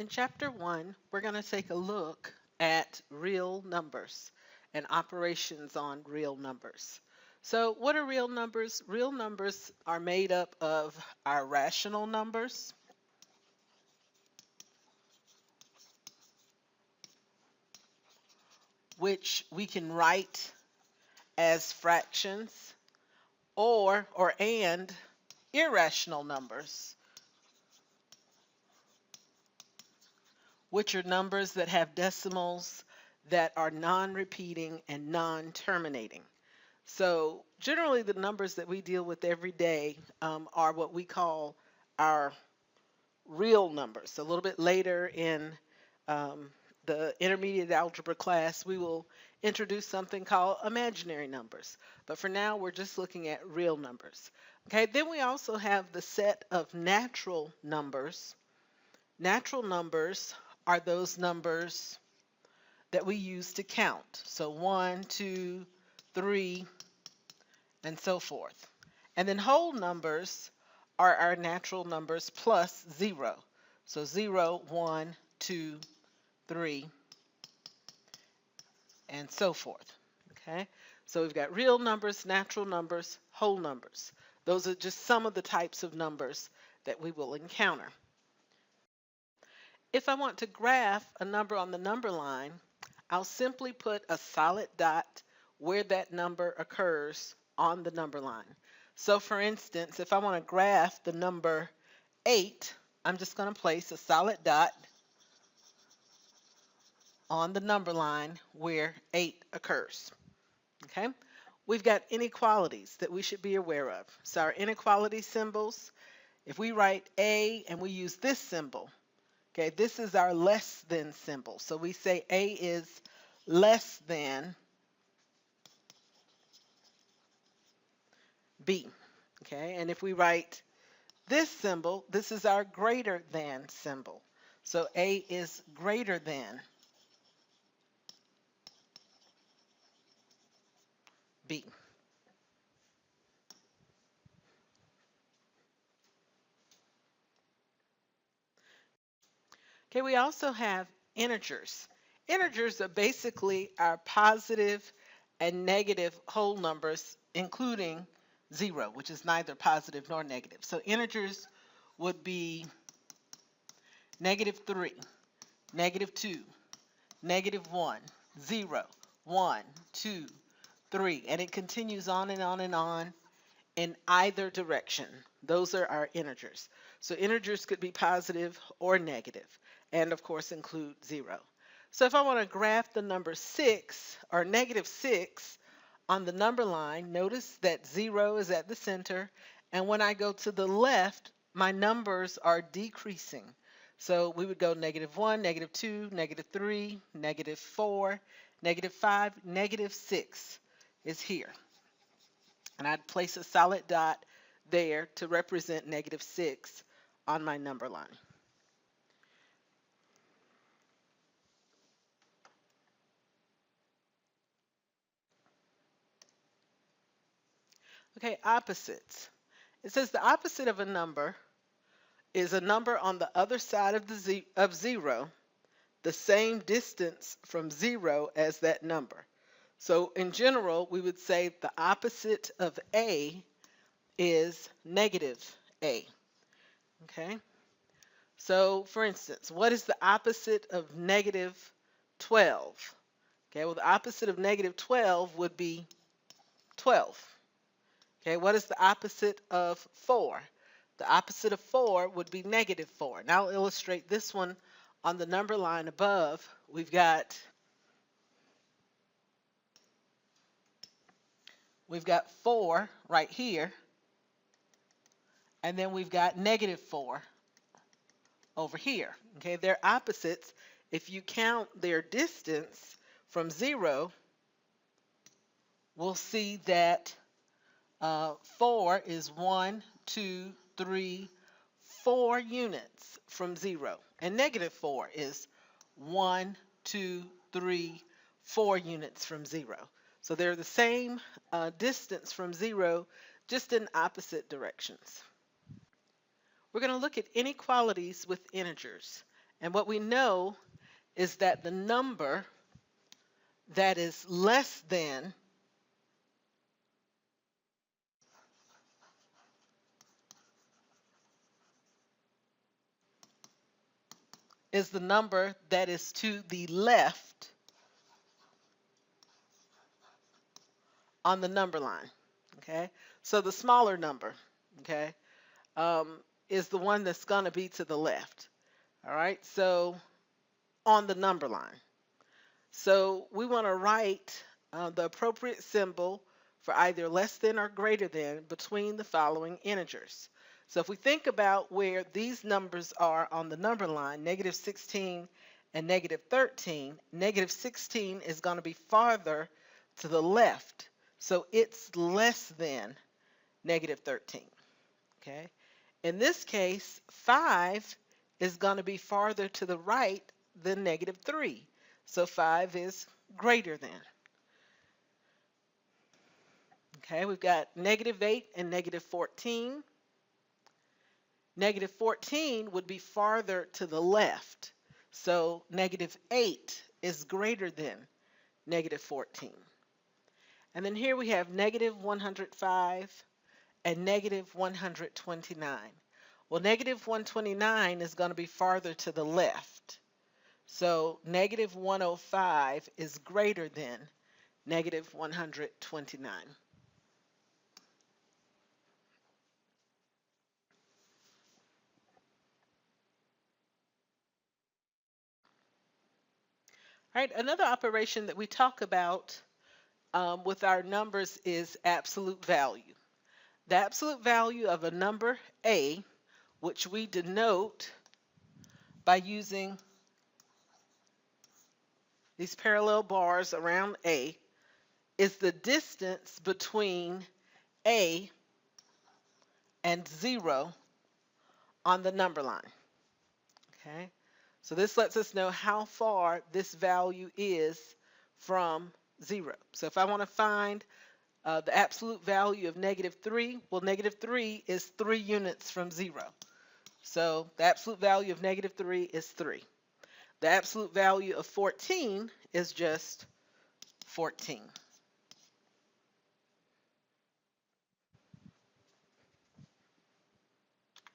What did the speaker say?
In Chapter 1, we're going to take a look at real numbers and operations on real numbers. So what are real numbers? Real numbers are made up of our rational numbers, which we can write as fractions, or irrational numbers, which are numbers that have decimals that are non-repeating and non-terminating. So generally the numbers that we deal with every day are what we call our real numbers. A little bit later in um, the intermediate algebra class, we will introduce something called imaginary numbers. But for now, we're just looking at real numbers. Okay, then we also have the set of natural numbers. Natural numbers are those numbers that we use to count. So 1, 2, 3, and so forth. And then whole numbers are our natural numbers plus 0. So 0, 1, 2, 3, and so forth. Okay? So we've got real numbers, natural numbers, whole numbers. Those are just some of the types of numbers that we will encounter. If I want to graph a number on the number line, I'll simply put a solid dot where that number occurs on the number line. So for instance, if I want to graph the number 8, I'm just going to place a solid dot on the number line where 8 occurs. Okay? We've got inequalities that we should be aware of. So our inequality symbols, if we write A and we use this symbol, okay, this is our less than symbol. So we say A is less than B. Okay, and if we write this symbol, this is our greater than symbol. So A is greater than B. Okay, we also have integers. Integers are basically our positive and negative whole numbers, including 0, which is neither positive nor negative. So integers would be -3, -2, -1, 0, 1, 2, 3, and it continues on and on and on in either direction. Those are our integers. So integers could be positive or negative, and of course include 0. So if I want to graph the number 6 or -6 on the number line, notice that 0 is at the center, and when I go to the left, my numbers are decreasing. So we would go -1, -2, -3, -4, -5, -6 is here. And I'd place a solid dot there to represent -6 on my number line. Okay, opposites. It says the opposite of a number is a number on the other side of of 0, the same distance from 0 as that number. So in general, we would say the opposite of A is -A. Okay? So for instance, what is the opposite of -12? Okay, well the opposite of -12 would be 12. Okay, what is the opposite of 4? The opposite of 4 would be -4. And I'll illustrate this one on the number line above. We've got 4 right here, and then we've got -4 over here. Okay, they're opposites. If you count their distance from 0, we'll see that 4 is 1, 2, 3, 4 units from 0. And -4 is 1, 2, 3, 4 units from 0. So they're the same distance from 0, just in opposite directions. We're going to look at inequalities with integers. And what we know is that the number that is less than is the number that is to the left on the number line. Okay, so the smaller number, okay, is the one that's going to be to the left. All right, so on the number line. So we want to write the appropriate symbol for either less than or greater than between the following integers. So if we think about where these numbers are on the number line, negative 16 and negative 13, negative 16 is going to be farther to the left. So it's less than negative 13. Okay. In this case, 5 is going to be farther to the right than negative 3. So 5 is greater than. Okay, we've got negative 8 and negative 14. Negative 14 would be farther to the left. So negative 8 is greater than negative 14. And then here we have negative 105 and negative 129. Well, negative 129 is going to be farther to the left. So negative 105 is greater than negative 129. All right, another operation that we talk about with our numbers is absolute value. The absolute value of a number A, which we denote by using these parallel bars around A, is the distance between A and 0 on the number line. Okay, so this lets us know how far this value is from 0. So if I want to find the absolute value of negative 3, well, negative 3 is 3 units from 0. So the absolute value of negative 3 is 3. The absolute value of 14 is just 14.